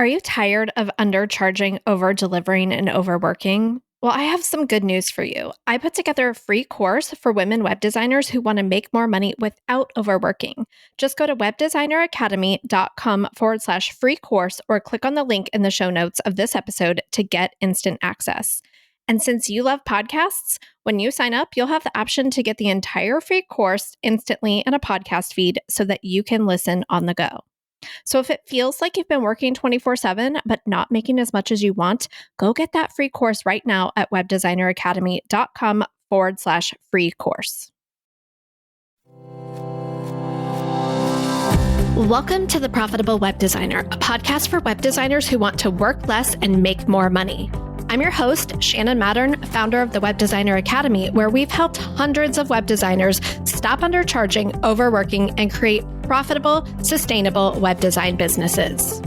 Are you tired of undercharging, over-delivering, and overworking? Well, I have some good news for you. I put together a free course for women web designers who want to make more money without overworking. Just go to webdesigneracademy.com/free course or click on the link in the show notes of this episode to get instant access. And since you love podcasts, when you sign up, you'll have the option to get the entire free course instantly in a podcast feed so that you can listen on the go. So if it feels like you've been working 24/7 but not making as much as you want, go get that free course right now at webdesigneracademy.com/free course. Welcome to The Profitable Web Designer, a podcast for web designers who want to work less and make more money. I'm your host, Shannon Mattern, founder of the Web Designer Academy, where we've helped hundreds of web designers stop undercharging, overworking, and create profitable, sustainable web design businesses.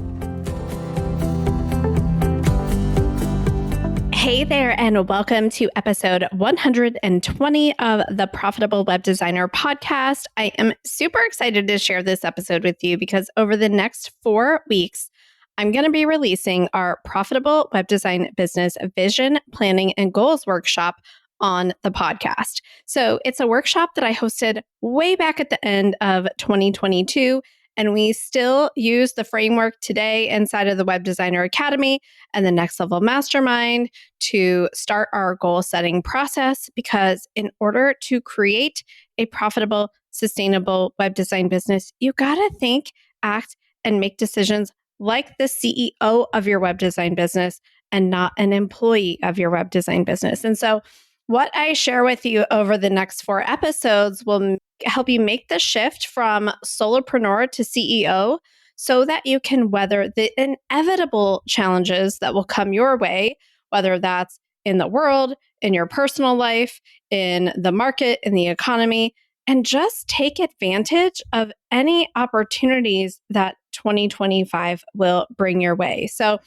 Hey there, and welcome to episode 120 of the Profitable Web Designer podcast. I am super excited to share this episode with you because over the next 4 weeks, I'm going to be releasing our Profitable Web Design Business Vision, Planning, and Goals workshop on the podcast. So it's a workshop that I hosted way back at the end of 2022, and we still use the framework today inside of the Web Designer Academy and the Next Level Mastermind to start our goal setting process, because in order to create a profitable, sustainable web design business, you got to think, act, and make decisions like the CEO of your web design business and not an employee of your web design business. And so what I share with you over the next 4 episodes will help you make the shift from solopreneur to CEO so that you can weather the inevitable challenges that will come your way, whether that's in the world, in your personal life, in the market, in the economy, and just take advantage of any opportunities that 2025 will bring your way. So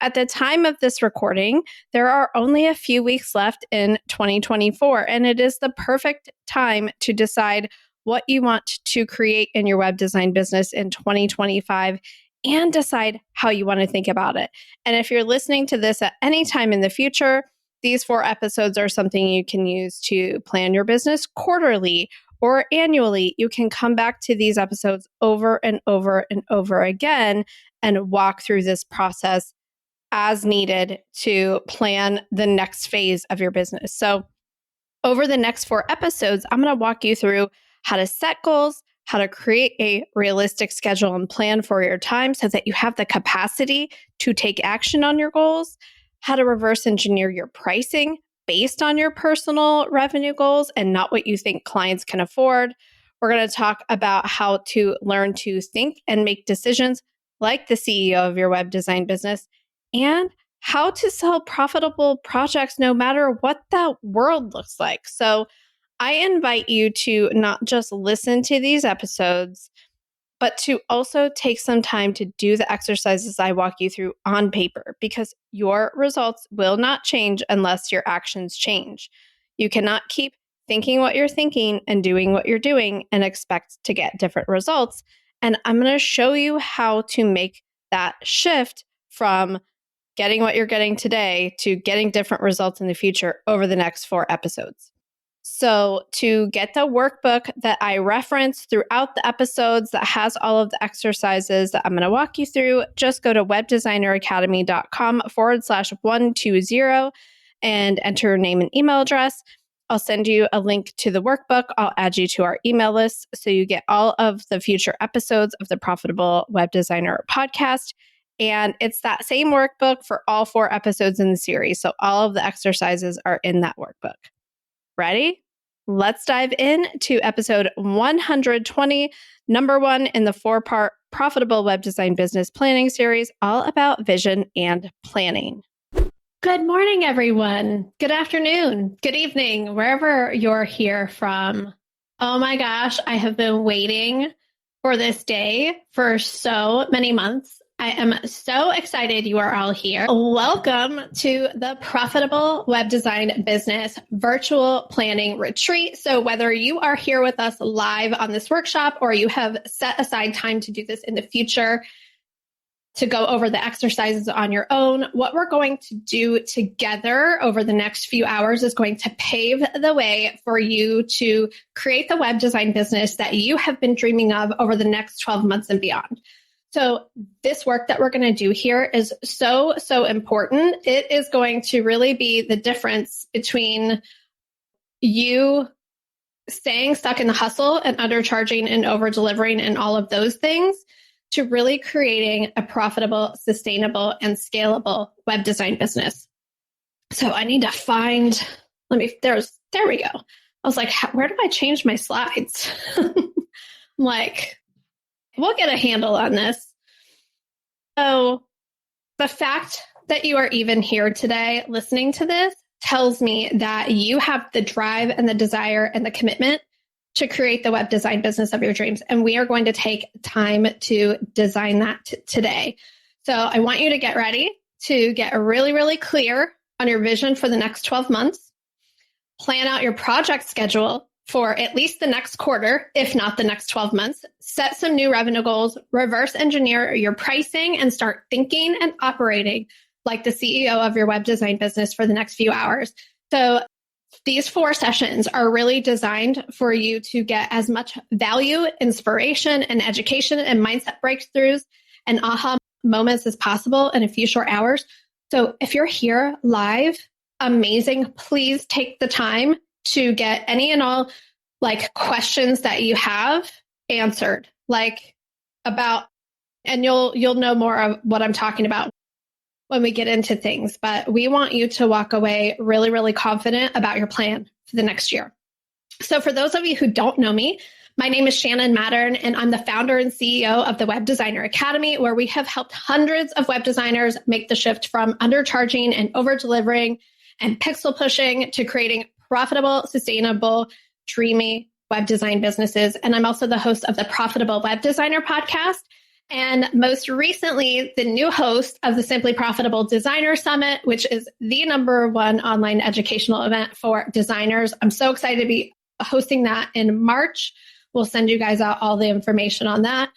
at the time of this recording, there are only a few weeks left in 2024, and it is the perfect time to decide what you want to create in your web design business in 2025 and decide how you want to think about it. And if you're listening to this at any time in the future, these 4 episodes are something you can use to plan your business quarterly or annually. You can come back to these episodes over and over and over again and walk through this process as needed to plan the next phase of your business. So over the next 4 episodes, I'm going to walk you through how to set goals, how to create a realistic schedule and plan for your time so that you have the capacity to take action on your goals, how to reverse engineer your pricing based on your personal revenue goals and not what you think clients can afford. We're going to talk about how to learn to think and make decisions like the CEO of your web design business, and how to sell profitable projects no matter what that world looks like. So I invite you to not just listen to these episodes, but to also take some time to do the exercises I walk you through on paper, because your results will not change unless your actions change. You cannot keep thinking what you're thinking and doing what you're doing and expect to get different results. And I'm going to show you how to make that shift from getting what you're getting today to getting different results in the future over the next 4 episodes. So to get the workbook that I reference throughout the episodes that has all of the exercises that I'm going to walk you through, just go to webdesigneracademy.com/120 and enter your name and email address. I'll send you a link to the workbook. I'll add you to our email list so you get all of the future episodes of the Profitable Web Designer podcast. And it's that same workbook for all 4 episodes in the series. So all of the exercises are in that workbook. Ready? Let's dive into episode 120, number 1 in the 4-part Profitable Web Design Business Planning series, all about vision and planning. Good morning, everyone. Good afternoon. Good evening, wherever you're here from. Oh my gosh, I have been waiting for this day for so many months. I am so excited you are all here. Welcome to the Profitable Web Design Business Virtual Planning Retreat. So whether you are here with us live on this workshop or you have set aside time to do this in the future, to go over the exercises on your own. What we're going to do together over the next few hours is going to pave the way for you to create the web design business that you have been dreaming of over the next 12 months and beyond. So this work that we're going to do here is so, so important. It is going to really be the difference between you staying stuck in the hustle and undercharging and over-delivering and all of those things to really creating a profitable, sustainable, and scalable web design business. So I need to find, there we go. I was like, where do I change my slides? I'm like, we'll get a handle on this. So the fact that you are even here today listening to this tells me that you have the drive and the desire and the commitment to create the web design business of your dreams. And we are going to take time to design that today. So I want you to get ready to get really, really clear on your vision for the next 12 months. Plan out your project schedule for at least the next quarter, if not the next 12 months. Set some new revenue goals, reverse engineer your pricing, and start thinking and operating like the CEO of your web design business for the next few hours. So these 4 sessions are really designed for you to get as much value, inspiration, and education and mindset breakthroughs and aha moments as possible in a few short hours. So if you're here live, amazing. Please take the time to get any and all questions that you have answered, and you'll know more of what I'm talking about when we get into things, but we want you to walk away really, really confident about your plan for the next year. So for those of you who don't know me, my name is Shannon Mattern, and I'm the founder and CEO of the Web Designer Academy, where we have helped hundreds of web designers make the shift from undercharging and over-delivering and pixel pushing to creating profitable, sustainable, dreamy web design businesses. And I'm also the host of the Profitable Web Designer podcast. And most recently, the new host of the Simply Profitable Designer Summit, which is the #1 online educational event for designers. I'm so excited to be hosting that in March. We'll send you guys out all the information on that.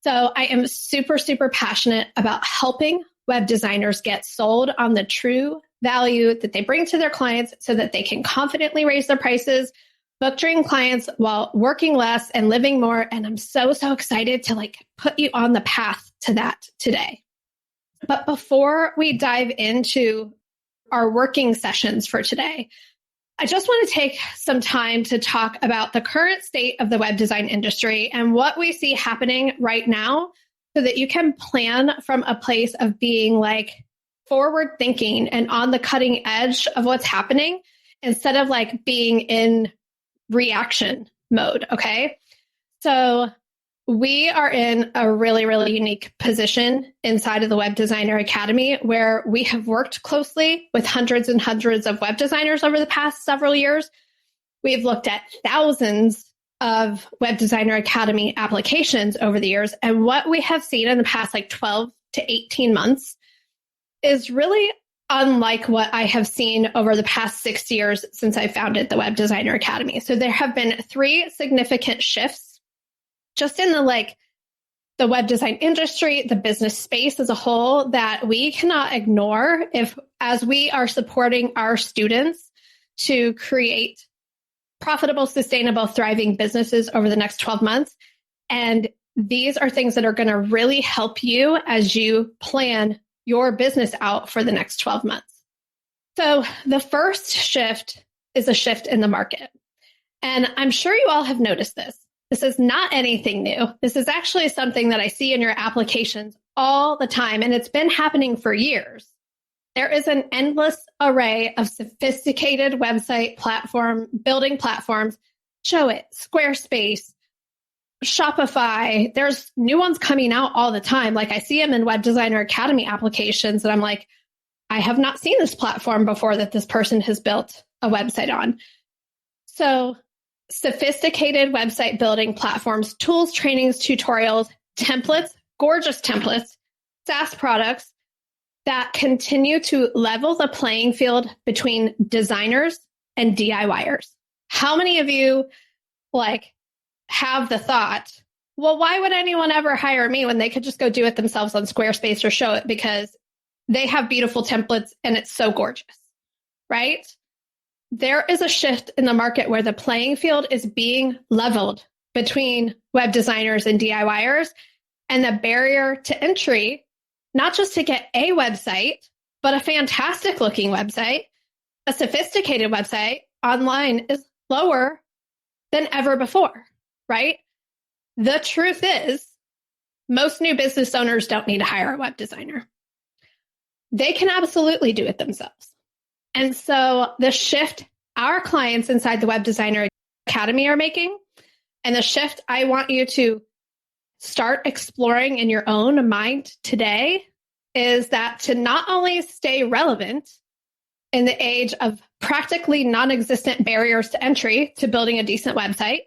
So I am super, super passionate about helping web designers get sold on the true value that they bring to their clients so that they can confidently raise their prices, book dream clients while working less and living more. And I'm so, so excited to put you on the path to that today. But before we dive into our working sessions for today, I just want to take some time to talk about the current state of the web design industry and what we see happening right now so that you can plan from a place of being forward thinking and on the cutting edge of what's happening instead of being in reaction mode. Okay. So we are in a really, really unique position inside of the Web Designer Academy, where we have worked closely with hundreds and hundreds of web designers over the past several years. We've looked at thousands of Web Designer Academy applications over the years. And what we have seen in the past 12 to 18 months is really unlike what I have seen over the past 6 years since I founded the Web Designer Academy. So there have been 3 significant shifts just in the web design industry, the business space as a whole, that we cannot ignore as we are supporting our students to create profitable, sustainable, thriving businesses over the next 12 months. And these are things that are going to really help you as you plan your business out for the next 12 months. So the first shift is a shift in the market. And I'm sure you all have noticed this. This is not anything new. This is actually something that I see in your applications all the time, and it's been happening for years. There is an endless array of sophisticated website building platforms. Showit, Squarespace, Shopify. There's new ones coming out all the time. I see them in Web Designer Academy applications, and I'm like, I have not seen this platform before that this person has built a website on. So sophisticated website building platforms, tools, trainings, tutorials, templates, gorgeous templates, SaaS products that continue to level the playing field between designers and DIYers. How many of you have the thought, well, why would anyone ever hire me when they could just go do it themselves on Squarespace or Show It because they have beautiful templates and it's so gorgeous, right? There is a shift in the market where the playing field is being leveled between web designers and DIYers, and the barrier to entry, not just to get a website, but a fantastic looking website, a sophisticated website online is lower than ever before, right? The truth is, most new business owners don't need to hire a web designer. They can absolutely do it themselves. And so the shift our clients inside the Web Designer Academy are making, and the shift I want you to start exploring in your own mind today, is that to not only stay relevant in the age of practically non-existent barriers to entry to building a decent website,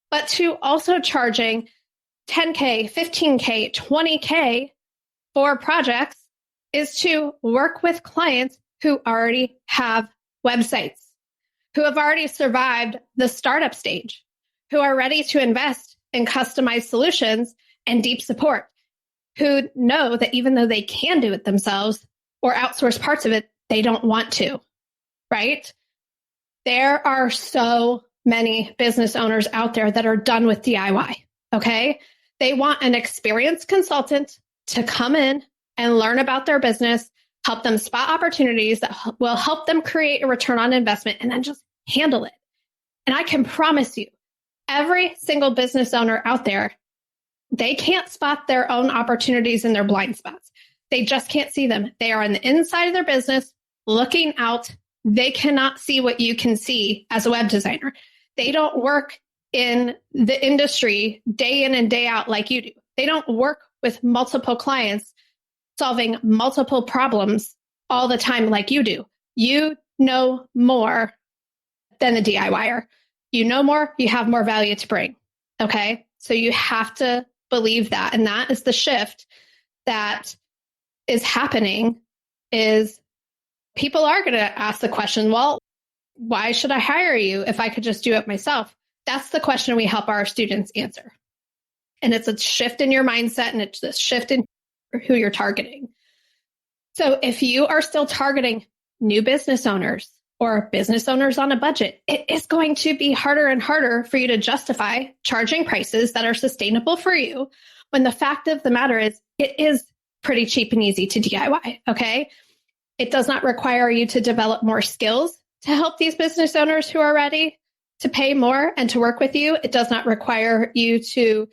but to also charging $10K, $15K, $20K for projects, is to work with clients who already have websites, who have already survived the startup stage, who are ready to invest in customized solutions and deep support, who know that even though they can do it themselves or outsource parts of it, they don't want to, right? There are so many business owners out there that are done with DIY, okay? They want an experienced consultant to come in and learn about their business, help them spot opportunities that will help them create a return on investment, and then just handle it. And I can promise you, every single business owner out there, they can't spot their own opportunities in their blind spots. They just can't see them. They are on the inside of their business, looking out. They cannot see what you can see as a web designer. They don't work in the industry day in and day out like you do. They don't work with multiple clients solving multiple problems all the time like you do. You know more than the DIYer. You know more, you have more value to bring. Okay? So you have to believe that. And that is the shift that is happening, is people are going to ask the question, well, why should I hire you if I could just do it myself? That's the question we help our students answer. And it's a shift in your mindset, and it's a shift in who you're targeting. So if you are still targeting new business owners or business owners on a budget, it is going to be harder and harder for you to justify charging prices that are sustainable for you, when the fact of the matter is it is pretty cheap and easy to DIY, okay? It does not require you to develop more skills to help these business owners who are ready to pay more and to work with you. It does not require you to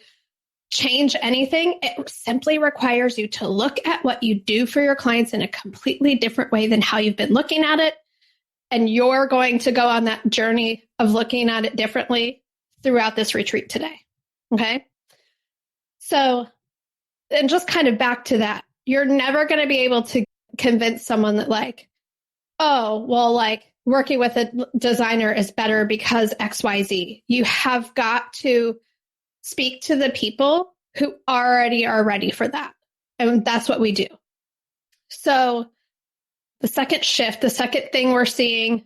change anything. It simply requires you to look at what you do for your clients in a completely different way than how you've been looking at it. And you're going to go on that journey of looking at it differently throughout this retreat today. Okay? So, and just kind of back to that, you're never going to be able to convince someone that like, oh, well, like working with a designer is better because XYZ. You have got to speak to the people who already are ready for that. And that's what we do. So the second shift, the second thing we're seeing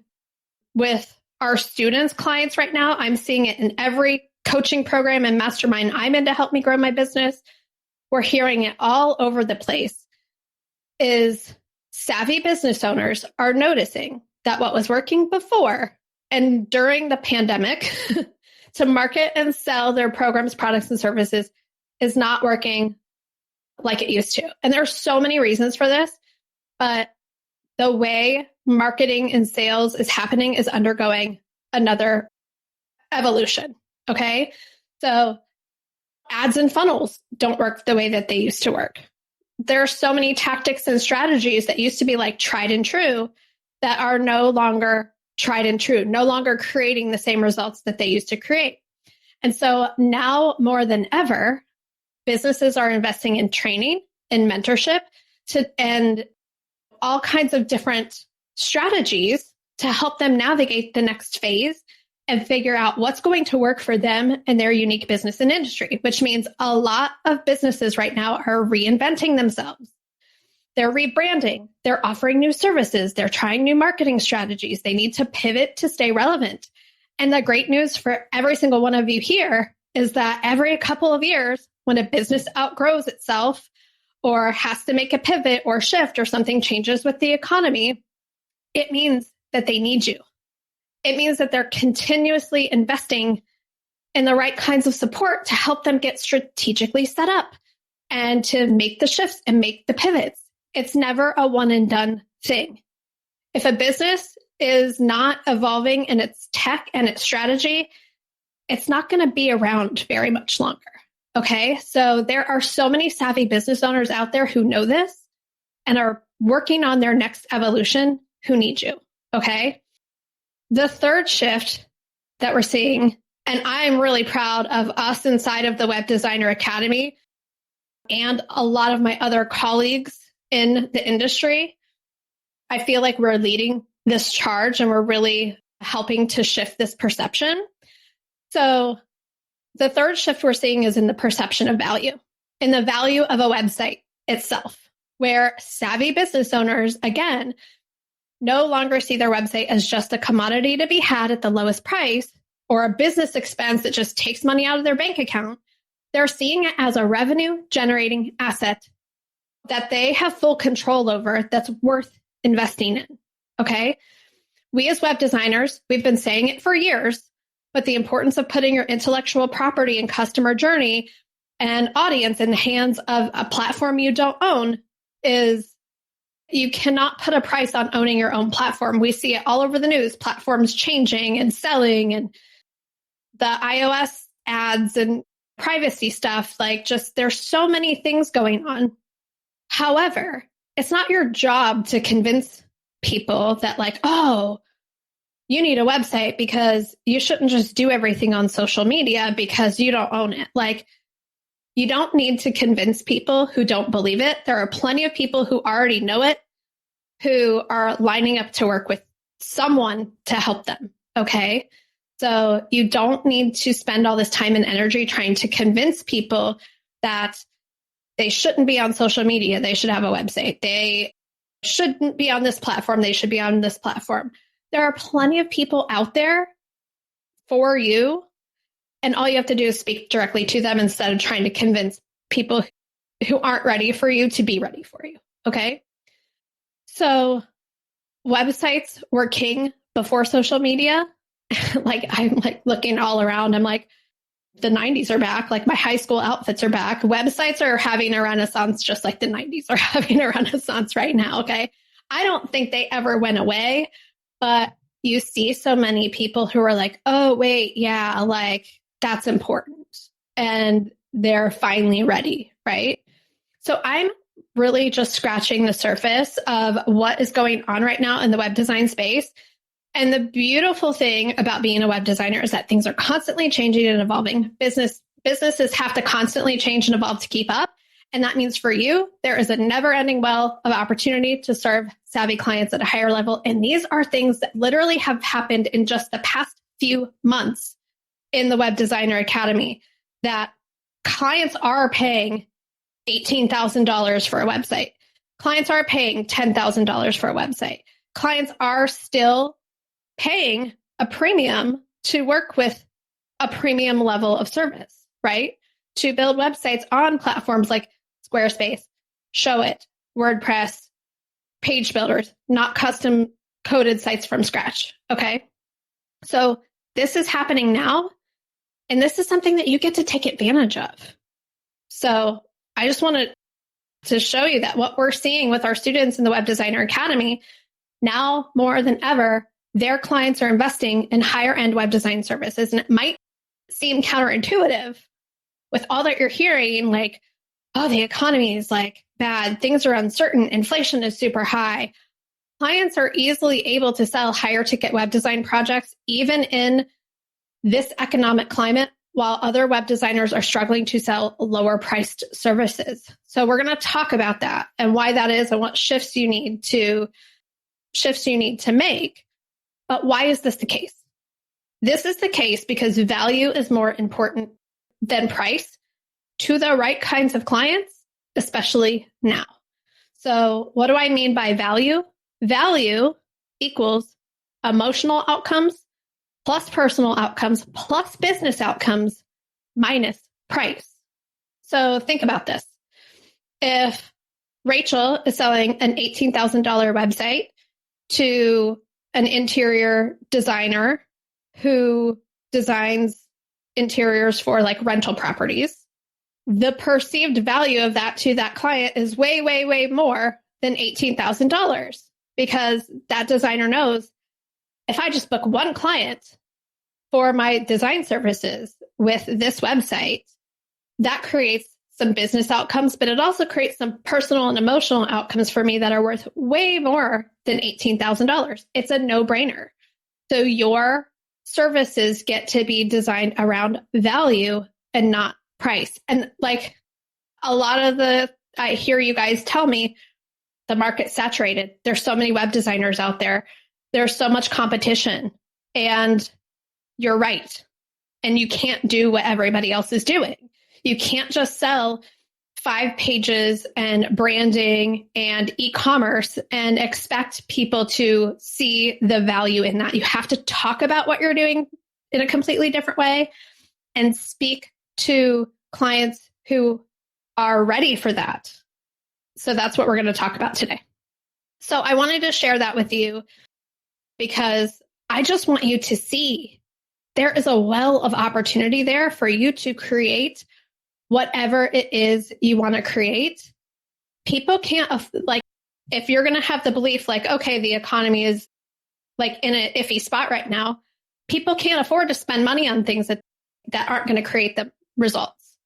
with our students, clients right now, I'm seeing it in every coaching program and mastermind I'm in to help me grow my business. We're hearing it all over the place, is savvy business owners are noticing that what was working before and during the pandemic to market and sell their programs, products, and services is not working like it used to. And there are so many reasons for this, but the way marketing and sales is happening is undergoing another evolution. Okay. So ads and funnels don't work the way that they used to work. There are so many tactics and strategies that used to be like tried and true that are no longer tried and true, no longer creating the same results that they used to create. And so now more than ever, businesses are investing in training and mentorship and all kinds of different strategies to help them navigate the next phase and figure out what's going to work for them and their unique business and industry, which means a lot of businesses right now are reinventing themselves. They're rebranding. They're offering new services. They're trying new marketing strategies. They need to pivot to stay relevant. And the great news for every single one of you here is that every couple of years, when a business outgrows itself or has to make a pivot or shift or something changes with the economy, it means that they need you. It means that they're continuously investing in the right kinds of support to help them get strategically set up and to make the shifts and make the pivots. It's never a one and done thing. If a business is not evolving in its tech and its strategy, it's not going to be around very much longer. Okay. So there are so many savvy business owners out there who know this and are working on their next evolution who need you. Okay. The third shift that we're seeing, and I'm really proud of us inside of the Web Designer Academy and a lot of my other colleagues in the industry, I feel like we're leading this charge and we're really helping to shift this perception. So the third shift we're seeing is in the perception of value, in the value of a website itself, where savvy business owners, again, no longer see their website as just a commodity to be had at the lowest price or a business expense that just takes money out of their bank account. They're seeing it as a revenue generating asset that they have full control over that's worth investing in. Okay. We as web designers, we've been saying it for years, but the importance of putting your intellectual property and customer journey and audience in the hands of a platform you don't own is you cannot put a price on owning your own platform. We see it all over the news, platforms changing and selling and the iOS ads and privacy stuff. Like just there's so many things going on. However, it's not your job to convince people that like, oh, you need a website because you shouldn't just do everything on social media because you don't own it. Like you don't need to convince people who don't believe it. There are plenty of people who already know it, who are lining up to work with someone to help them. Okay. So you don't need to spend all this time and energy trying to convince people that they shouldn't be on social media. They should have a website. They shouldn't be on this platform. They should be on this platform. There are plenty of people out there for you. And all you have to do is speak directly to them instead of trying to convince people who aren't ready for you to be ready for you. Okay. So websites were king before social media. Like I'm like looking all around. I'm like, the 90s are back. Like my high school outfits are back. Websites are having a renaissance, just like the 90s are having a renaissance right now. Okay. I don't think they ever went away, but you see so many people who are like, oh, wait, yeah, like that's important. And they're finally ready. Right. So I'm really just scratching the surface of what is going on right now in the web design space. And the beautiful thing about being a web designer is that things are constantly changing and evolving. Businesses have to constantly change and evolve to keep up. And that means for you, there is a never-ending well of opportunity to serve savvy clients at a higher level. And these are things that literally have happened in just the past few months in the Web Designer Academy, that clients are paying $18,000 for a website. Clients are paying $10,000 for a website. Clients are still paying a premium to work with a premium level of service, right? To build websites on platforms like Squarespace, Showit, WordPress, page builders, not custom coded sites from scratch. Okay. So this is happening now. And this is something that you get to take advantage of. So I just wanted to show you that what we're seeing with our students in the Web Designer Academy, now more than ever, their clients are investing in higher end web design services. And it might seem counterintuitive with all that you're hearing, like, oh, the economy is like bad. Things are uncertain. Inflation is super high. Clients are easily able to sell higher ticket web design projects, even in this economic climate, while other web designers are struggling to sell lower priced services. So we're going to talk about that and why that is and what shifts you need to make. But why is this the case? This is the case because value is more important than price to the right kinds of clients, especially now. So what do I mean by value? Value equals emotional outcomes plus personal outcomes plus business outcomes minus price. So think about this. If Rachel is selling an $18,000 website to an interior designer who designs interiors for like rental properties, the perceived value of that to that client is way, way, way more than $18,000 because that designer knows if I just book one client for my design services with this website, that creates some business outcomes, but it also creates some personal and emotional outcomes for me that are worth way more than $18,000. It's a no-brainer. So your services get to be designed around value and not price. And like a lot of I hear you guys tell me the market's saturated. There's so many web designers out there. There's so much competition, and you're right. And you can't do what everybody else is doing. You can't just sell 5 pages and branding and e-commerce and expect people to see the value in that. You have to talk about what you're doing in a completely different way and speak to clients who are ready for that. So that's what we're going to talk about today. So I wanted to share that with you because I just want you to see there is a well of opportunity there for you to create whatever it is you want to create. People can't, like, if you're going to have the belief like, okay, the economy is like in an iffy spot right now, people can't afford to spend money on things that aren't going to create the results.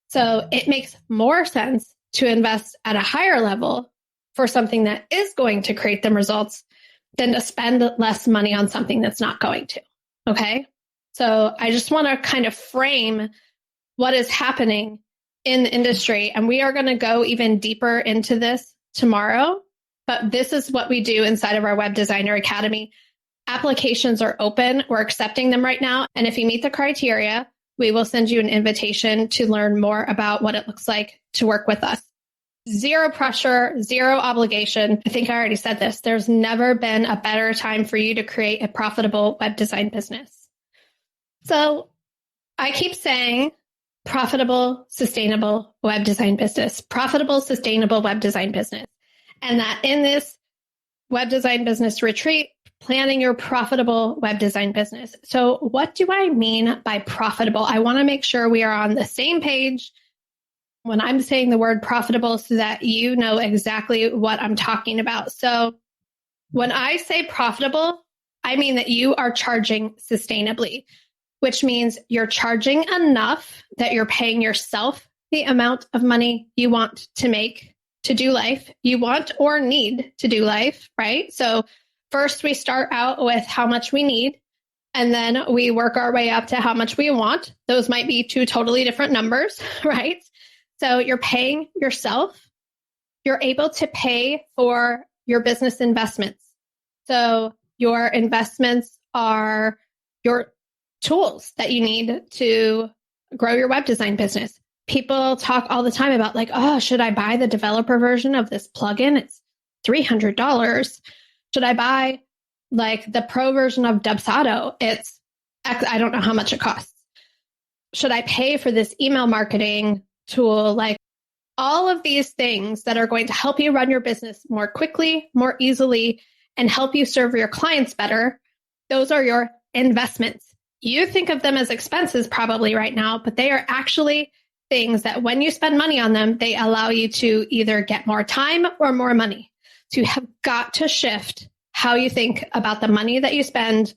So it makes more sense to invest at a higher level for something that is going to create them results than to spend less money on something that's not going to. Okay. So I just want to kind of frame what is happening in the industry. And we are going to go even deeper into this tomorrow. But this is what we do inside of our Web Designer Academy. Applications are open. We're accepting them right now. And if you meet the criteria, we will send you an invitation to learn more about what it looks like to work with us. Zero pressure, zero obligation. I think I already said this. There's never been a better time for you to create a profitable web design business. So I keep saying profitable, sustainable web design business, profitable, sustainable web design business. And that in this web design business retreat, planning your profitable web design business. So what do I mean by profitable? I want to make sure we are on the same page when I'm saying the word profitable so that you know exactly what I'm talking about. So when I say profitable, I mean that you are charging sustainably, which means you're charging enough that you're paying yourself the amount of money you want to make to do life, you want or need to do life, right? So first we start out with how much we need, and then we work our way up to how much we want. Those might be 2 totally different numbers, right? So you're paying yourself. You're able to pay for your business investments. So your investments are your tools that you need to grow your web design business. People talk all the time about like, oh, should I buy the developer version of this plugin? It's $300. Should I buy like the pro version of Dubsado? It's X, I don't know how much it costs. Should I pay for this email marketing tool? Like all of these things that are going to help you run your business more quickly, more easily, and help you serve your clients better. Those are your investments. You think of them as expenses probably right now, but they are actually things that when you spend money on them, they allow you to either get more time or more money. So you have got to shift how you think about the money that you spend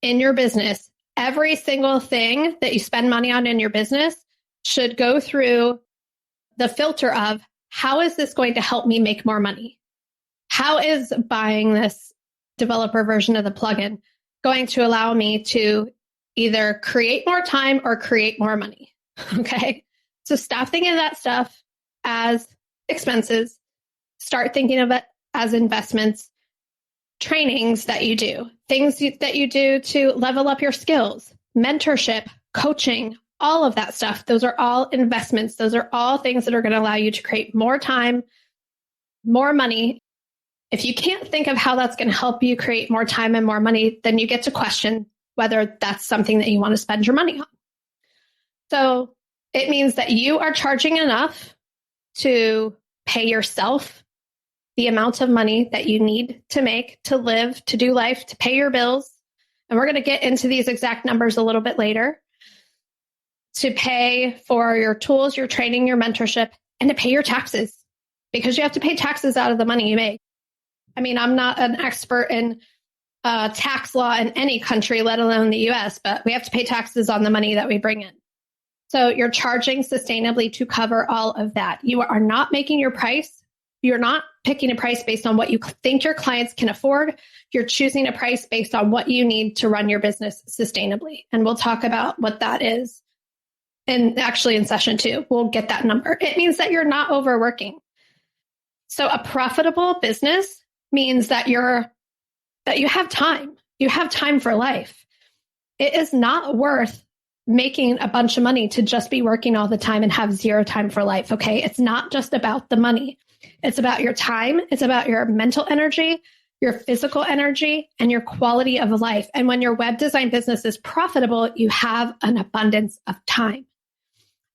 in your business. Every single thing that you spend money on in your business should go through the filter of how is this going to help me make more money? How is buying this developer version of the plugin going to allow me to either create more time or create more money? Okay. So stop thinking of that stuff as expenses. Start thinking of it as investments, trainings that you do, things that you do to level up your skills, mentorship, coaching, all of that stuff. Those are all investments. Those are all things that are going to allow you to create more time, more money. If you can't think of how that's going to help you create more time and more money, then you get to question whether that's something that you want to spend your money on. So it means that you are charging enough to pay yourself the amount of money that you need to make, to live, to do life, to pay your bills. And we're going to get into these exact numbers a little bit later. To pay for your tools, your training, your mentorship, and to pay your taxes, because you have to pay taxes out of the money you make. I mean, I'm not an expert in tax law in any country, let alone the US, but we have to pay taxes on the money that we bring in. So you're charging sustainably to cover all of that. You are not making your price. You're not picking a price based on what you think your clients can afford. You're choosing a price based on what you need to run your business sustainably. And we'll talk about what that is. And actually in session 2, we'll get that number. It means that you're not overworking. So a profitable business means that you have time. You have time for life. It is not worth making a bunch of money to just be working all the time and have zero time for life. Okay. It's not just about the money. It's about your time. It's about your mental energy, your physical energy, and your quality of life. And when your web design business is profitable, you have an abundance of time.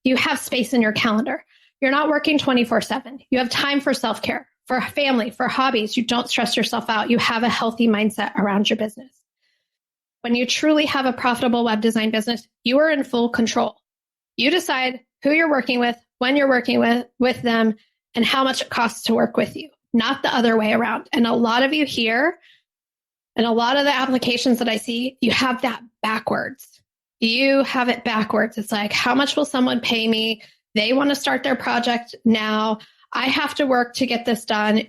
You have space in your calendar. You're not working 24/7. You have time for self-care, for family, for hobbies. You don't stress yourself out. You have a healthy mindset around your business. When you truly have a profitable web design business, you are in full control. You decide who you're working with, when you're working with them, and how much it costs to work with you, not the other way around. And a lot of you here, and a lot of the applications that I see, you have that backwards. You have it backwards. It's like, how much will someone pay me? They want to start their project now. I have to work to get this done.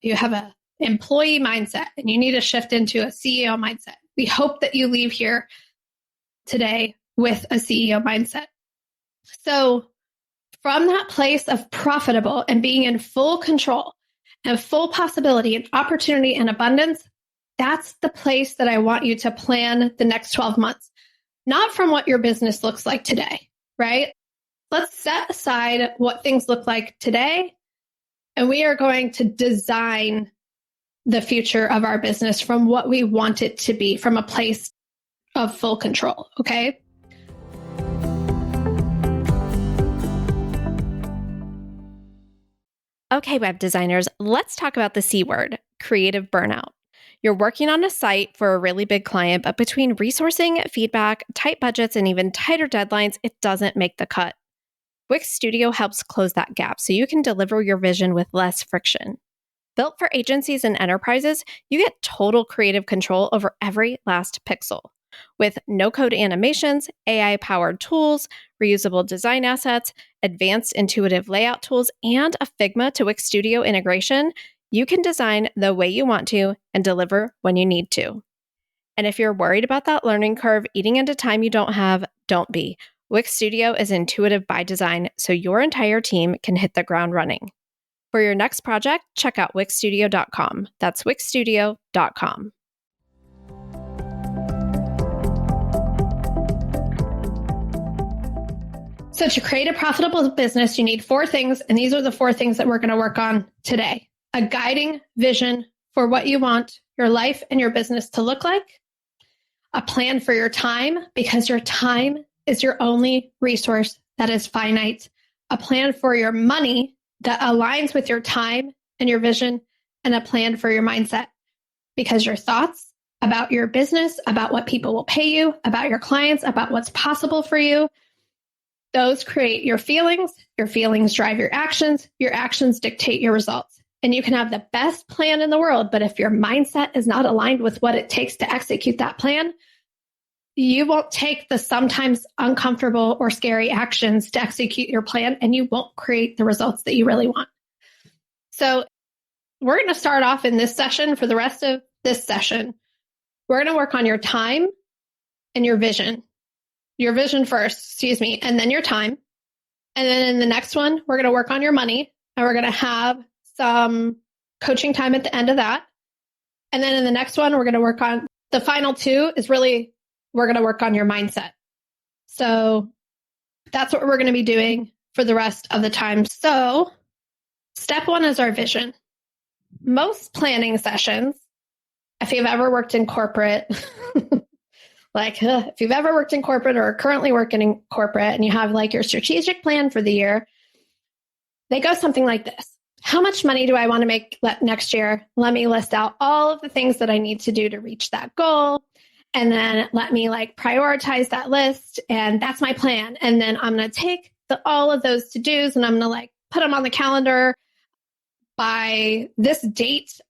You have an employee mindset and you need to shift into a CEO mindset. We hope that you leave here today with a CEO mindset. So from that place of profitable and being in full control and full possibility and opportunity and abundance, that's the place that I want you to plan the next 12 months. Not from what your business looks like today, right? Let's set aside what things look like today, and we are going to design the future of our business from what we want it to be, from a place of full control, okay? Okay, web designers, let's talk about the C word, creative burnout. You're working on a site for a really big client, but between resourcing, feedback, tight budgets, and even tighter deadlines, it doesn't make the cut. Wix Studio helps close that gap so you can deliver your vision with less friction. Built for agencies and enterprises, you get total creative control over every last pixel. With no-code animations, AI-powered tools, reusable design assets, advanced intuitive layout tools, and a Figma to Wix Studio integration, you can design the way you want to and deliver when you need to. And if you're worried about that learning curve eating into time you don't have, don't be. Wix Studio is intuitive by design, so your entire team can hit the ground running. For your next project, check out wixstudio.com. That's wixstudio.com. So to create a profitable business, you need 4 things, and these are the 4 things that we're going to work on today. A guiding vision for what you want your life and your business to look like. A plan for your time, because your time is your only resource that is finite. A plan for your money that aligns with your time and your vision, and a plan for your mindset, because your thoughts about your business, about what people will pay you, about your clients, about what's possible for you, those create your feelings drive your actions dictate your results. And you can have the best plan in the world, but if your mindset is not aligned with what it takes to execute that plan, you won't take the sometimes uncomfortable or scary actions to execute your plan, and you won't create the results that you really want. So we're going to start off in this session. For the rest of this session, we're going to work on your time and your vision. Your vision first, and then your time. And then in the next one, we're going to work on your money, and we're going to have some coaching time at the end of that. And then in the next one, we're going to work on the final 2 is really, we're going to work on your mindset. So that's what we're going to be doing for the rest of the time. So step 1 is our vision. Most planning sessions, if you've ever worked in corporate, Like, if you've ever worked in corporate or are currently working in corporate and you have like your strategic plan for the year, they go something like this. How much money do I want to make next year? Let me list out all of the things that I need to do to reach that goal. And then let me like prioritize that list. And that's my plan. And then I'm going to take all of those to-dos and I'm going to like put them on the calendar by this date,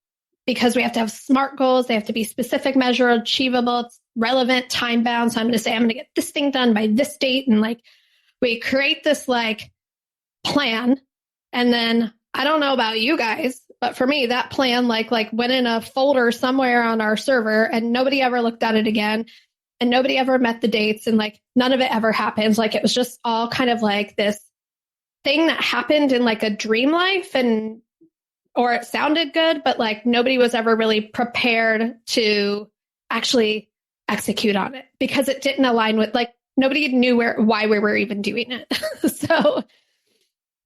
because we have to have SMART goals. They have to be specific, measurable, achievable, relevant, time bound. So I'm going to say, I'm going to get this thing done by this date. And like, we create this like plan. And then I don't know about you guys, but for me, that plan like went in a folder somewhere on our server and nobody ever looked at it again. And nobody ever met the dates. And like, none of it ever happens. Like, it was just all kind of like this thing that happened in like a dream life, and or it sounded good, but like nobody was ever really prepared to actually execute on it because it didn't align with, like, nobody knew why we were even doing it. So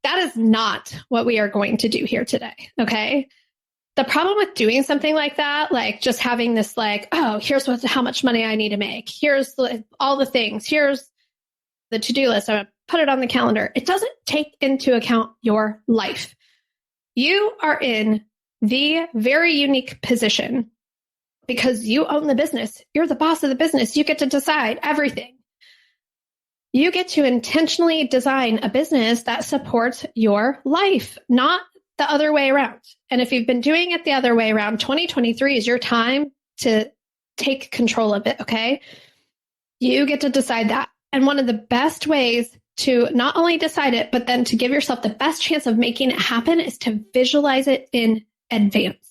that is not what we are going to do here today. Okay. The problem with doing something like that, like just having this like, oh, here's how much money I need to make. Here's all the things. Here's the to-do list. I'm going to put it on the calendar. It doesn't take into account your life. You are in the very unique position because you own the business. You're the boss of the business. You get to decide everything. You get to intentionally design a business that supports your life, not the other way around. And if you've been doing it the other way around, 2023 is your time to take control of it, okay? You get to decide that. And one of the best ways to not only decide it, but then to give yourself the best chance of making it happen is to visualize it in advance.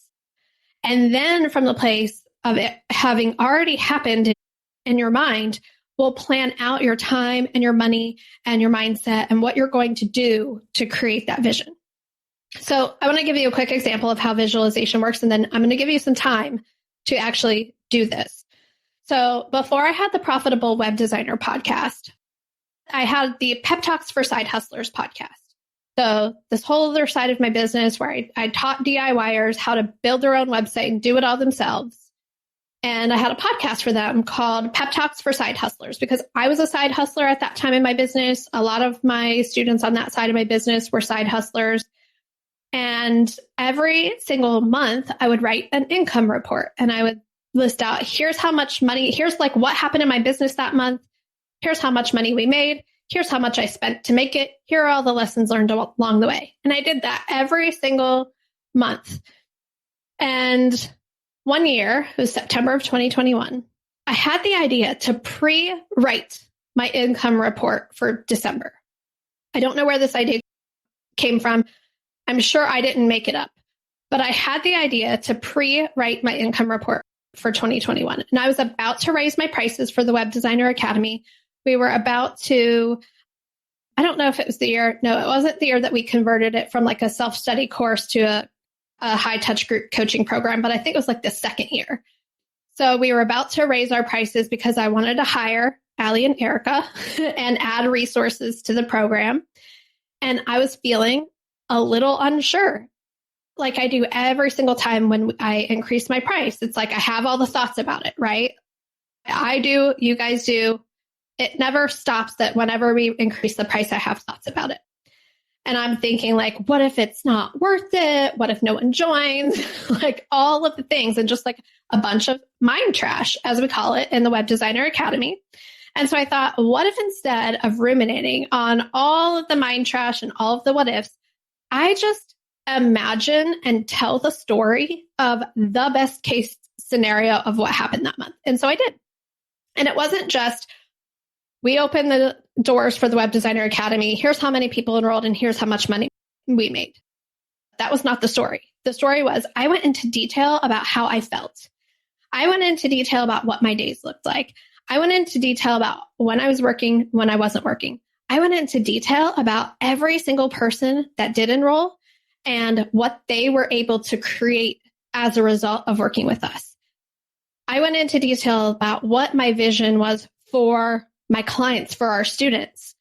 And then from the place of it having already happened in your mind, we'll plan out your time and your money and your mindset and what you're going to do to create that vision. So I want to give you a quick example of how visualization works, and then I'm going to give you some time to actually do this. So before I had the Profitable Web Designer podcast, I had the Pep Talks for Side Hustlers podcast. So this whole other side of my business where I taught DIYers how to build their own website and do it all themselves. And I had a podcast for them called Pep Talks for Side Hustlers because I was a side hustler at that time in my business. A lot of my students on that side of my business were side hustlers. And every single month, I would write an income report and I would list out, here's how much money, here's like what happened in my business that month. Here's how much money we made. Here's how much I spent to make it. Here are all the lessons learned along the way. And I did that every single month. And one year, it was September of 2021, I had the idea to pre-write my income report for December. I don't know where this idea came from. I'm sure I didn't make it up, but I had the idea to pre-write my income report for 2021. And I was about to raise my prices for the Web Designer Academy. We were about to, I don't know if it was the year. No, it wasn't the year that we converted it from like a self-study course to a high-touch group coaching program, but I think it was like the second year. So we were about to raise our prices because I wanted to hire Allie and Erica and add resources to the program. And I was feeling a little unsure, like I do every single time when I increase my price. It's like I have all the thoughts about it, right? I do, you guys do. It never stops that whenever we increase the price, I have thoughts about it. And I'm thinking like, what if it's not worth it? What if no one joins? Like all of the things, and just like a bunch of mind trash, as we call it in the Web Designer Academy. And so I thought, what if instead of ruminating on all of the mind trash and all of the what ifs, I just imagine and tell the story of the best case scenario of what happened that month. And so I did. And it wasn't just, we opened the doors for the Web Designer Academy. Here's how many people enrolled and here's how much money we made. That was not the story. The story was I went into detail about how I felt. I went into detail about what my days looked like. I went into detail about when I was working, when I wasn't working. I went into detail about every single person that did enroll and what they were able to create as a result of working with us. I went into detail about what my vision was for my clients, for our students,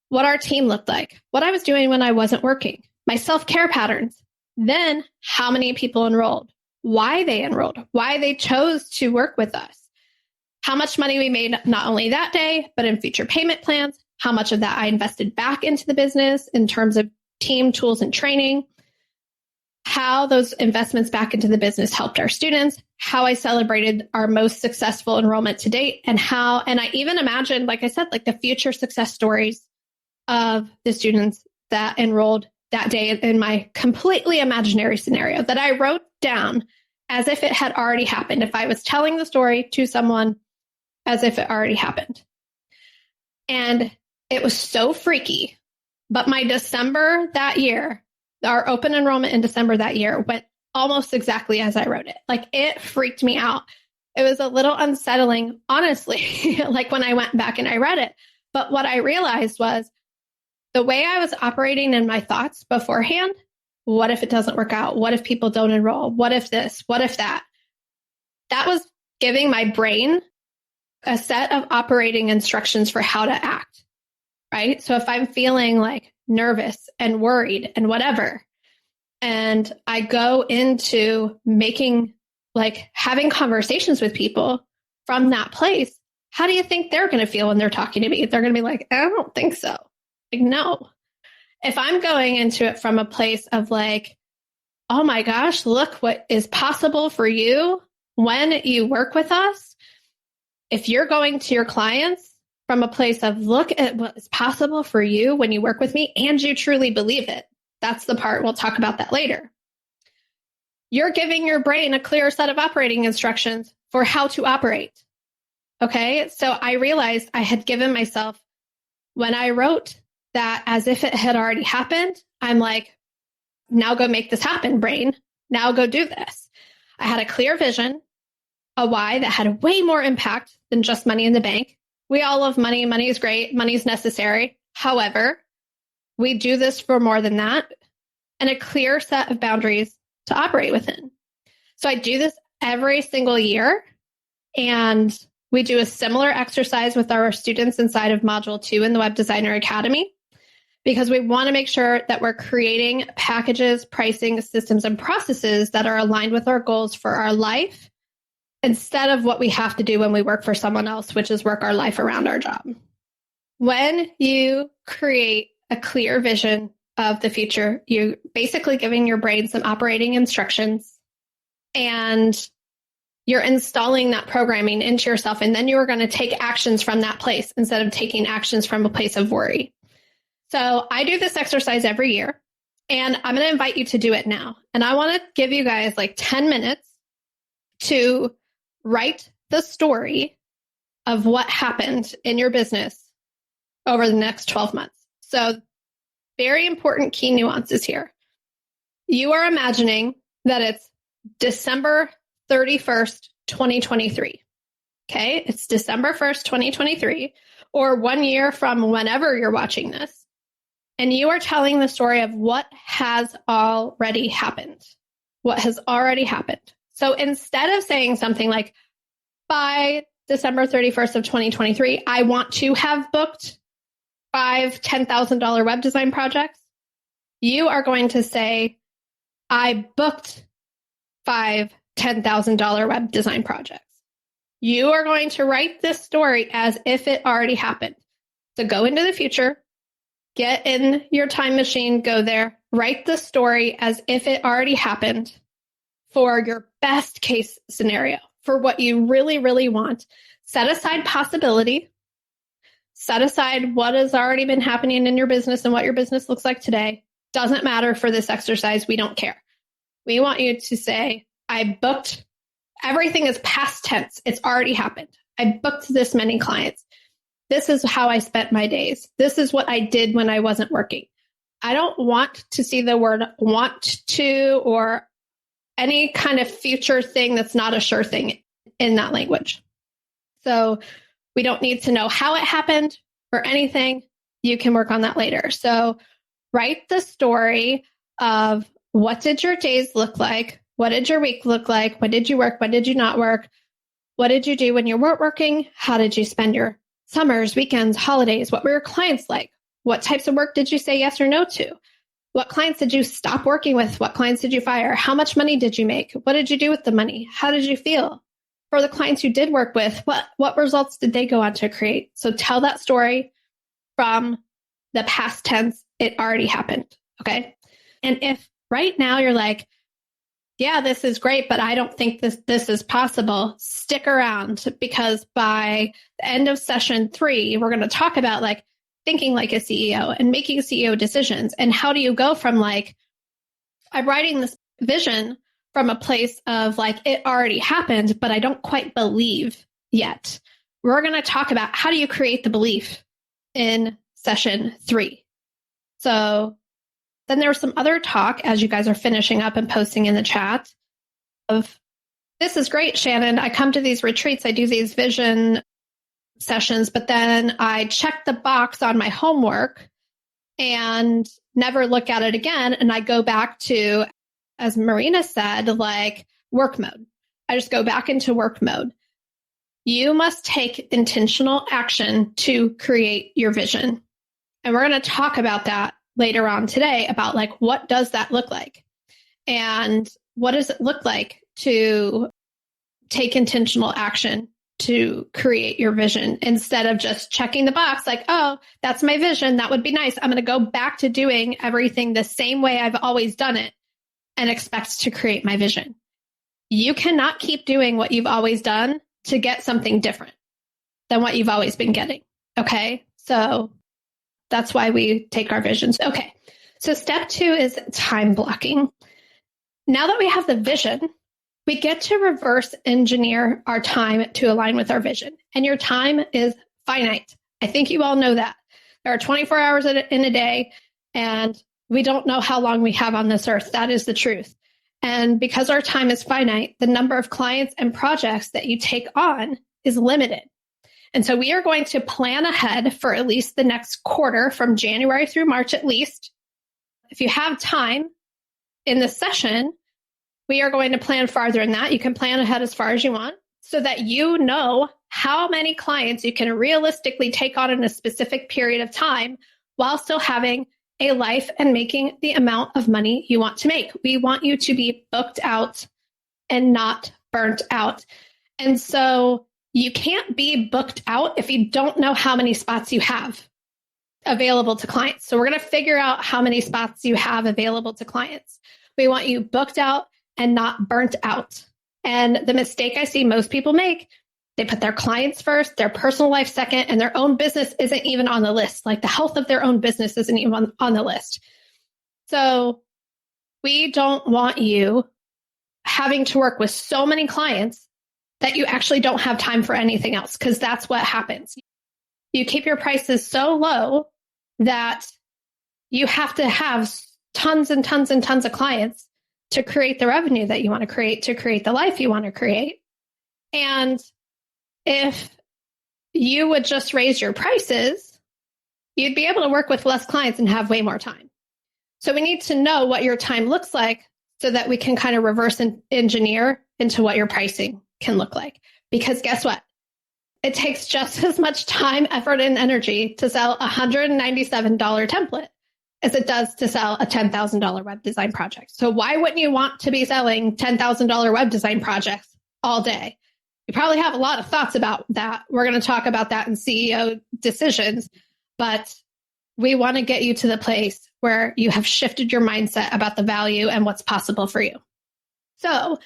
what our team looked like, what I was doing when I wasn't working, my self-care patterns, then how many people enrolled, why they enrolled, why they chose to work with us, how much money we made, not only that day, but in future payment plans, how much of that I invested back into the business in terms of team tools and training, how those investments back into the business helped our students, how I celebrated our most successful enrollment to date, and I even imagined, like I said, like the future success stories of the students that enrolled that day in my completely imaginary scenario that I wrote down as if it had already happened. If I was telling the story to someone as if it already happened. And it was so freaky. But my December that year, our open enrollment in December that year went almost exactly as I wrote it. Like it freaked me out. It was a little unsettling, honestly, like when I went back and I read it. But what I realized was the way I was operating in my thoughts beforehand, what if it doesn't work out? What if people don't enroll? What if this? What if that? That was giving my brain a set of operating instructions for how to act, right? So if I'm feeling like nervous and worried and whatever, and I go into having conversations with people from that place, how do you think they're going to feel when they're talking to me? They're going to be like, I don't think so. Like, no. If I'm going into it from a place of like, oh my gosh, look what is possible for you when you work with us. If you're going to your clients from a place of look at what is possible for you when you work with me and you truly believe it, that's the part, we'll talk about that later. You're giving your brain a clear set of operating instructions for how to operate. Okay, so I realized I had given myself, when I wrote that as if it had already happened, I'm like, now go make this happen, brain. Now go do this. I had a clear vision, a why that had way more impact than just money in the bank. We all love money. Money is great. Money is necessary. However, we do this for more than that, and a clear set of boundaries to operate within. So I do this every single year, and we do a similar exercise with our students inside of Module 2 in the Web Designer Academy, because we want to make sure that we're creating packages, pricing, systems, and processes that are aligned with our goals for our life instead of what we have to do when we work for someone else, which is work our life around our job. When you create a clear vision of the future, you're basically giving your brain some operating instructions, and you're installing that programming into yourself, and then you're going to take actions from that place instead of taking actions from a place of worry. So I do this exercise every year, and I'm going to invite you to do it now. And I want to give you guys like 10 minutes to write the story of what happened in your business over the next 12 months. So very important key nuances here. You are imagining that it's December 31st, 2023. Okay, it's December 1st, 2023, or 1 year from whenever you're watching this. And you are telling the story of what has already happened. What has already happened. So instead of saying something like, by December 31st of 2023, I want to have booked 5 $10,000 web design projects, you are going to say, I booked 5 $10,000 web design projects. You are going to write this story as if it already happened. So go into the future, get in your time machine, go there, write the story as if it already happened for your best case scenario, for what you really, really want. Set aside possibility. Set aside what has already been happening in your business and what your business looks like today. Doesn't matter for this exercise. We don't care. We want you to say, I booked, everything is past tense. It's already happened. I booked this many clients. This is how I spent my days. This is what I did when I wasn't working. I don't want to see the word want to or any kind of future thing that's not a sure thing in that language. So we don't need to know how it happened or anything. You can work on that later. So write the story of what did your days look like? What did your week look like? When did you work? When did you not work? What did you do when you weren't working? How did you spend your summers, weekends, holidays? What were your clients like? What types of work did you say yes or no to? What clients did you stop working with? What clients did you fire? How much money did you make? What did you do with the money? How did you feel? for the clients you did work with, what results did they go on to create? So tell that story from the past tense. It already happened. Okay. And if right now you're like, yeah, this is great, but I don't think this is possible, stick around, because by the end of session 3, we're going to talk about like thinking like a CEO and making CEO decisions. And how do you go from like, I'm writing this vision from a place of like, it already happened, but I don't quite believe yet. We're going to talk about how do you create the belief in session 3. So then there was some other talk as you guys are finishing up and posting in the chat of, this is great, Shannon. I come to these retreats, I do these vision sessions, but then I check the box on my homework and never look at it again. And I go back to, as Marina said, like work mode. I just go back into work mode. You must take intentional action to create your vision. And we're going to talk about that later on today, about like, what does that look like? And what does it look like to take intentional action to create your vision instead of just checking the box like, oh, that's my vision. That would be nice. I'm going to go back to doing everything the same way I've always done it and expect to create my vision. You cannot keep doing what you've always done to get something different than what you've always been getting. Okay. So that's why we take our visions. Okay. So step 2 is time blocking. Now that we have the vision, we get to reverse engineer our time to align with our vision. And your time is finite. I think you all know that. There are 24 hours in a day, and we don't know how long we have on this earth. That is the truth. And because our time is finite, the number of clients and projects that you take on is limited. And so we are going to plan ahead for at least the next quarter, from January through March at least. If you have time in the session, we are going to plan farther than that. You can plan ahead as far as you want so that you know how many clients you can realistically take on in a specific period of time while still having a life and making the amount of money you want to make. We want you to be booked out and not burnt out. And so you can't be booked out if you don't know how many spots you have available to clients. So we're going to figure out how many spots you have available to clients. We want you booked out and not burnt out. And the mistake I see most people make, they put their clients first, their personal life second, and their own business isn't even on the list. Like the health of their own business isn't even on the list. So we don't want you having to work with so many clients that you actually don't have time for anything else, because that's what happens. You keep your prices so low that you have to have tons and tons and tons of clients to create the revenue that you want to create the life you want to create. And if you would just raise your prices, you'd be able to work with less clients and have way more time. So we need to know what your time looks like so that we can kind of reverse engineer into what your pricing can look like. Because guess what? It takes just as much time, effort, and energy to sell a $197 template as it does to sell a $10,000 web design project. So why wouldn't you want to be selling $10,000 web design projects all day? You probably have a lot of thoughts about that. We're going to talk about that in CEO decisions, but we want to get you to the place where you have shifted your mindset about the value and what's possible for you. So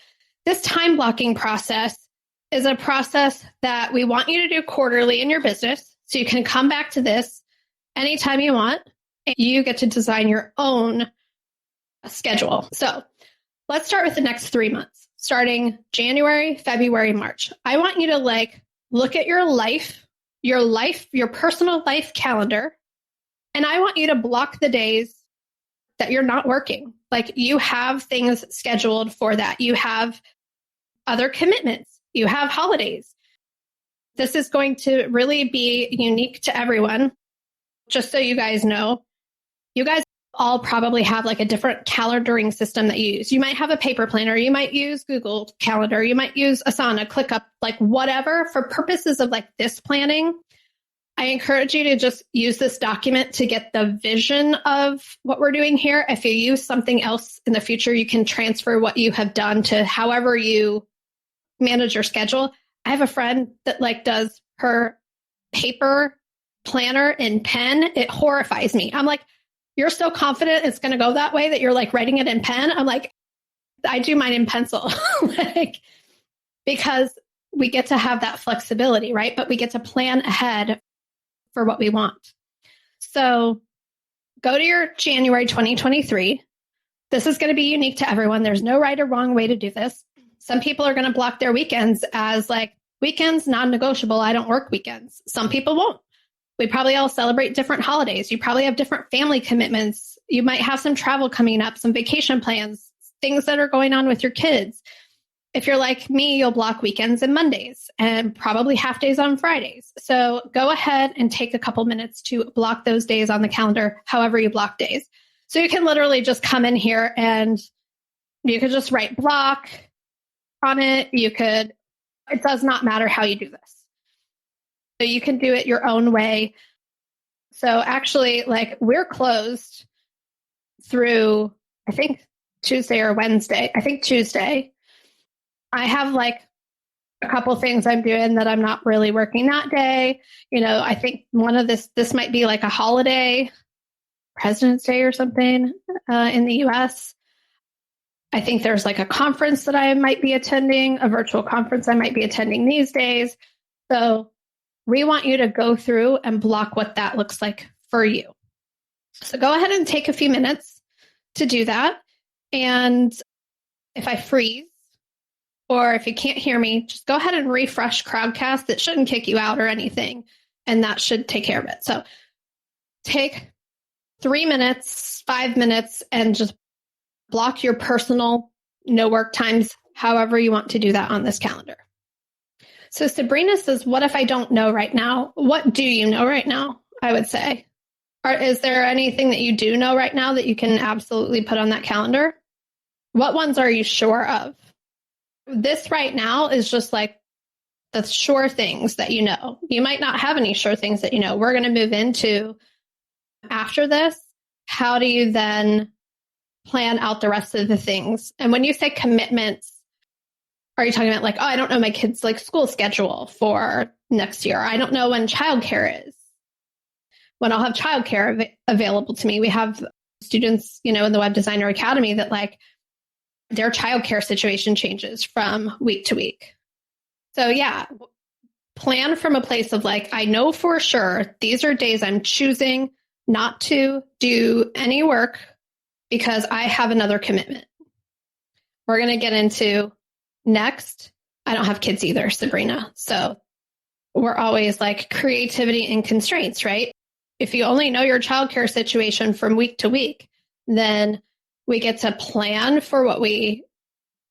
this time blocking process is a process that we want you to do quarterly in your business. So you can come back to this anytime you want, and you get to design your own schedule. So let's start with the next 3 months, starting January, February, March. I want you to look at your life, your personal life calendar. And I want you to block the days that you're not working. Like you have things scheduled for that. You have other commitments. You have holidays. This is going to really be unique to everyone. Just so you guys know, you guys all probably have like a different calendaring system that you use. You might have a paper planner. You might use Google Calendar. You might use Asana, ClickUp, like whatever. For purposes of like this planning, I encourage you to just use this document to get the vision of what we're doing here. If you use something else in the future, you can transfer what you have done to however you manage your schedule. I have a friend that like does her paper planner in pen. It horrifies me. I'm like, you're so confident it's going to go that way that you're like writing it in pen. I'm like, I do mine in pencil, like, because we get to have that flexibility, right? But we get to plan ahead for what we want. So go to your January 2023. This is going to be unique to everyone. There's no right or wrong way to do this. Some people are going to block their weekends as like weekends, non-negotiable. I don't work weekends. Some people won't. We probably all celebrate different holidays. You probably have different family commitments. You might have some travel coming up, some vacation plans, things that are going on with your kids. If you're like me, you'll block weekends and Mondays and probably half days on Fridays. So go ahead and take a couple minutes to block those days on the calendar, however you block days. So you can literally just come in here and you could just write block on it. It does not matter how you do this. So you can do it your own way. So actually, like, we're closed through, I think, Tuesday or Wednesday. I think Tuesday. I have like a couple things I'm doing that I'm not really working that day. You know, I think one of this might be like a holiday, President's Day or something in the US. I think there's like a conference that I might be attending, a virtual conference I might be attending these days. So we want you to go through and block what that looks like for you. So go ahead and take a few minutes to do that. And if I freeze, or if you can't hear me, just go ahead and refresh Crowdcast. It shouldn't kick you out or anything, and that should take care of it. So take 3 minutes, 5 minutes, and just block your personal no work times, however you want to do that on this calendar. So Sabrina says, what if I don't know right now? What do you know right now, I would say? Or is there anything that you do know right now that you can absolutely put on that calendar? What ones are you sure of? This right now is just like the sure things that you know. You might not have any sure things that you know. We're going to move into, after this, how do you then plan out the rest of the things? And when you say commitments, are you talking about like, oh, I don't know my kids' like school schedule for next year. I don't know when childcare is. When I'll have childcare available to me. We have students, you know, in the Web Designer Academy that like their childcare situation changes from week to week. So yeah, plan from a place of like, I know for sure these are days I'm choosing not to do any work because I have another commitment. We're going to get into next. I don't have kids either, Sabrina. So we're always like creativity and constraints, right? If you only know your childcare situation from week to week, then we get to plan for what we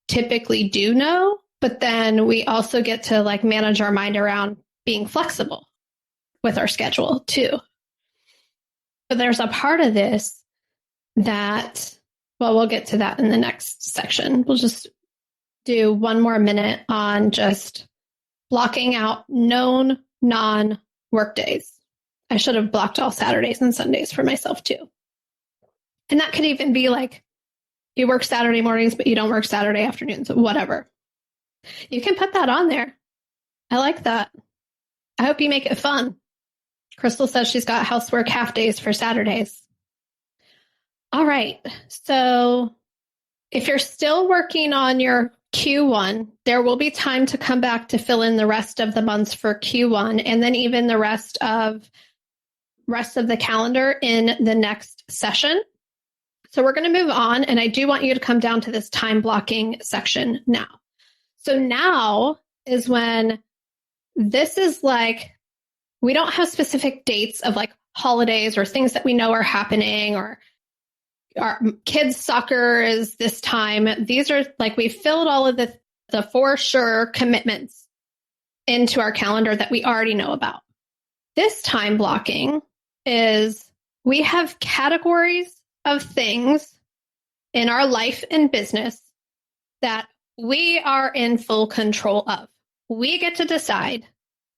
typically do know, but then we also get to like manage our mind around being flexible with our schedule too. But there's a part of this that, well, we'll get to that in the next section. We'll just do one more minute on just blocking out known non-work days. I should have blocked all Saturdays and Sundays for myself too. And that could even be like, you work Saturday mornings, but you don't work Saturday afternoons, whatever. You can put that on there. I like that. I hope you make it fun. Crystal says she's got housework half days for Saturdays. All right. So if you're still working on your Q1, there will be time to come back to fill in the rest of the months for Q1 and then even the rest of the calendar in the next session. So we're going to move on, and I do want you to come down to this time blocking section now. So now is when this is like, we don't have specific dates of like holidays or things that we know are happening, or our kids' soccer is this time. These are like, we filled all of the for sure commitments into our calendar that we already know about. This time blocking is, we have categories of things in our life and business that we are in full control of. We get to decide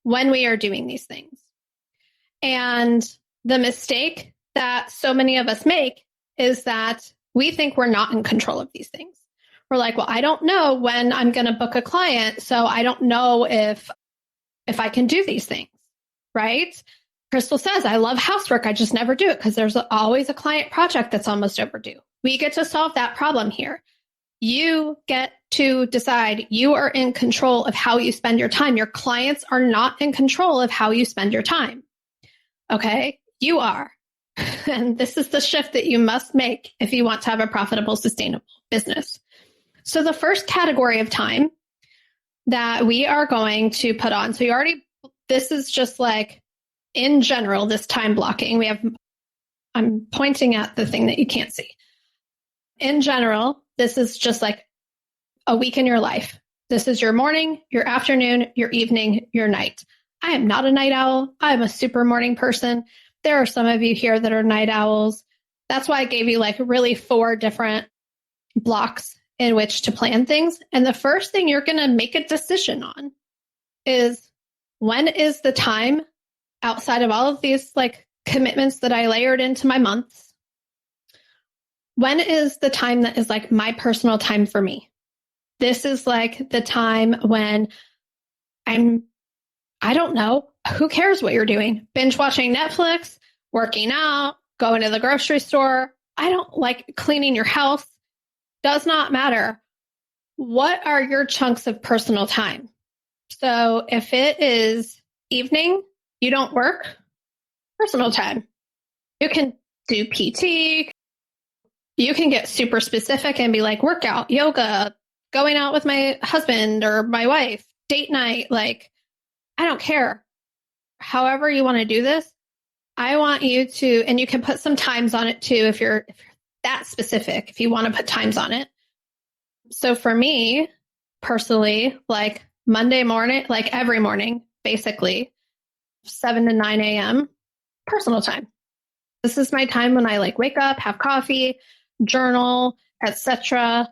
when we are doing these things. And the mistake that so many of us make is that we think we're not in control of these things. we're like, well, I don't know when I'm going to book a client, so I don't know if I can do these things, right? Crystal says, I love housework. I just never do it because there's always a client project that's almost overdue. We get to solve that problem here. You get to decide. You are in control of how you spend your time. Your clients are not in control of how you spend your time. Okay? You are. And this is the shift that you must make if you want to have a profitable, sustainable business. So the first category of time that we are going to put on, so this is just like in general, this time blocking. I'm pointing at the thing that you can't see. In general, this is just like a week in your life. This is your morning, your afternoon, your evening, your night. I am not a night owl. I'm a super morning person. There are some of you here that are night owls. That's why I gave you like really 4 different blocks in which to plan things. And the first thing you're going to make a decision on is, when is the time outside of all of these like commitments that I layered into my months? When is the time that is like my personal time for me? This is like the time when I don't know, who cares what you're doing? Binge watching Netflix, working out, going to the grocery store. I don't like cleaning your house. Does not matter. What are your chunks of personal time? So if it is evening, you don't work, personal time. You can do PT. You can get super specific and be like workout, yoga, going out with my husband or my wife, date night. Like, I don't care. However you want to do this, I want you to, and you can put some times on it too if you're that specific, if you want to put times on it. So for me personally, like Monday morning, like every morning, basically 7 to 9 a.m. personal time. This is my time when I like wake up, have coffee, journal, etc.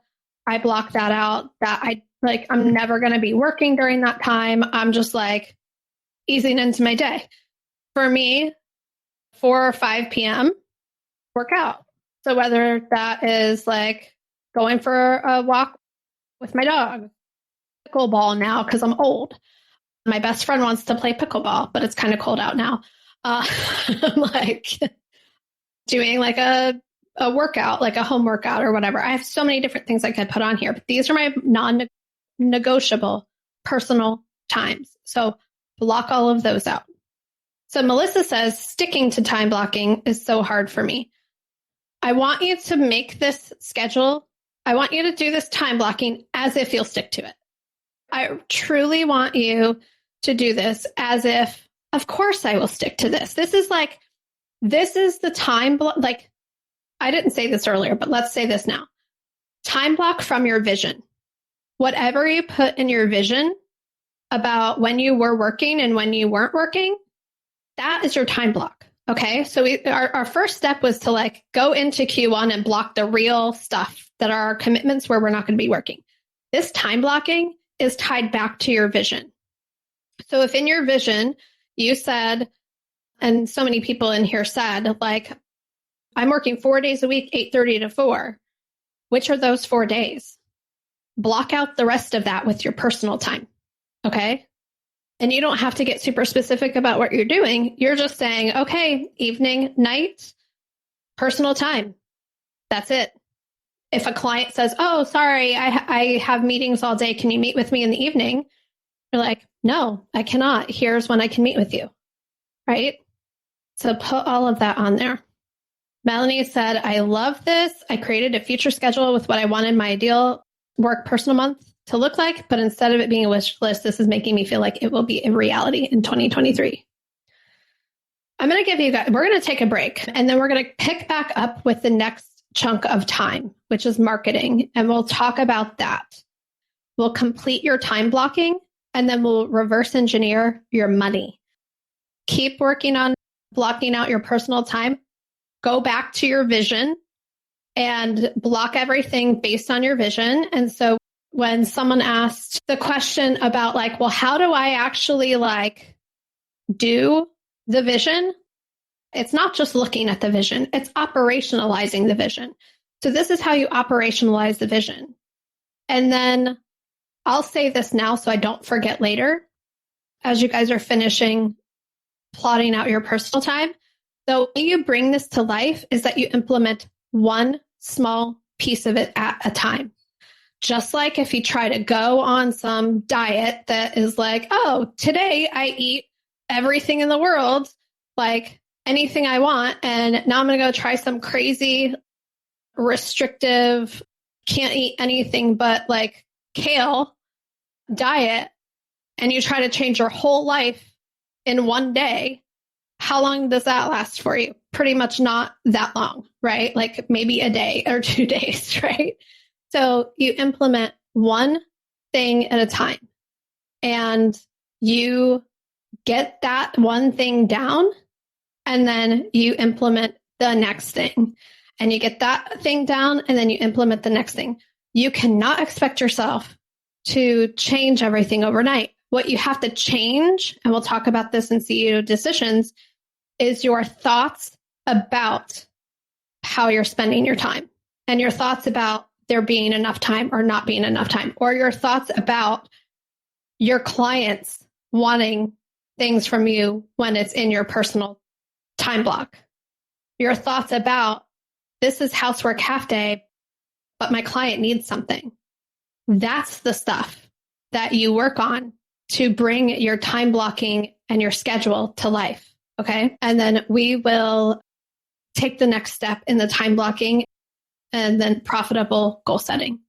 I block that out. I'm never going to be working during that time. I'm just like easing into my day. For me, 4 or 5 p.m. workout. So whether that is like going for a walk with my dog, pickleball now because I'm old. My best friend wants to play pickleball, but it's kind of cold out now. I'm like doing like a workout, like a home workout or whatever. I have so many different things I could put on here, but these are my non-negotiable personal times. So block all of those out. So Melissa says, sticking to time blocking is so hard for me. I want you to make this schedule. I want you to do this time blocking as if you'll stick to it. I truly want you to do this as if, of course I will stick to this. This is the time block. Like, I didn't say this earlier, but let's say this now. Time block from your vision. Whatever you put in your vision about when you were working and when you weren't working, that is your time block. Okay. So our first step was to like go into Q1 and block the real stuff that are our commitments where we're not going to be working. This time blocking is tied back to your vision. So if in your vision you said, and so many people in here said, like, I'm working 4 days a week, 8:30 to 4. Which are those 4 days? Block out the rest of that with your personal time. Okay. And you don't have to get super specific about what you're doing. You're just saying, okay, evening, night, personal time. That's it. If a client says, oh, sorry, I have meetings all day. Can you meet with me in the evening? You're like, no, I cannot. Here's when I can meet with you. Right? So put all of that on there. Melanie said, I love this. I created a future schedule with what I wanted my ideal work personal month to look like, but instead of it being a wish list, this is making me feel like it will be a reality in 2023. I'm going to give you guys, we're going to take a break, and then we're going to pick back up with the next chunk of time, which is marketing. And we'll talk about that. We'll complete your time blocking, and then we'll reverse engineer your money. Keep working on blocking out your personal time. Go back to your vision and block everything based on your vision. And so when someone asked the question about like, well, how do I actually like do the vision? It's not just looking at the vision, it's operationalizing the vision. So this is how you operationalize the vision. And then I'll say this now so I don't forget later as you guys are finishing plotting out your personal time. The way you bring this to life is that you implement one small piece of it at a time. Just like if you try to go on some diet that is like, oh, today I eat everything in the world, like anything I want. And now I'm going to go try some crazy restrictive, can't eat anything but like kale diet. And you try to change your whole life in one day. How long does that last for you? Pretty much not that long, right? Like maybe a day or 2 days, right? So you implement one thing at a time and you get that one thing down and then you implement the next thing and you get that thing down and then you implement the next thing. You cannot expect yourself to change everything overnight. What you have to change, and we'll talk about this in CEO Decisions, is your thoughts about how you're spending your time and your thoughts about there being enough time or not being enough time, or your thoughts about your clients wanting things from you when it's in your personal time block. Your thoughts about this is housework half day, but my client needs something. That's the stuff that you work on to bring your time blocking and your schedule to life. Okay. And then we will take the next step in the time blocking and then profitable goal setting.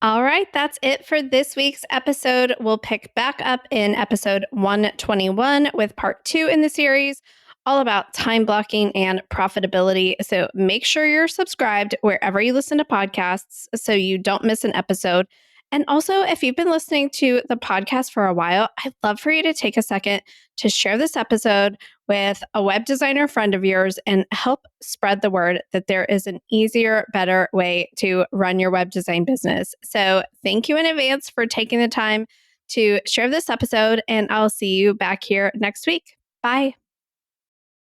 All right, that's it for this week's episode. We'll pick back up in episode 121 with part 2 in the series, all about time blocking and profitability. So make sure you're subscribed wherever you listen to podcasts so you don't miss an episode. And also, if you've been listening to the podcast for a while, I'd love for you to take a second to share this episode with a web designer friend of yours and help spread the word that there is an easier, better way to run your web design business. So thank you in advance for taking the time to share this episode, and I'll see you back here next week. Bye.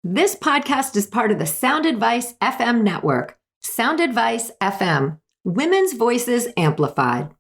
This podcast is part of the Sound Advice FM network. Sound Advice FM, women's voices amplified.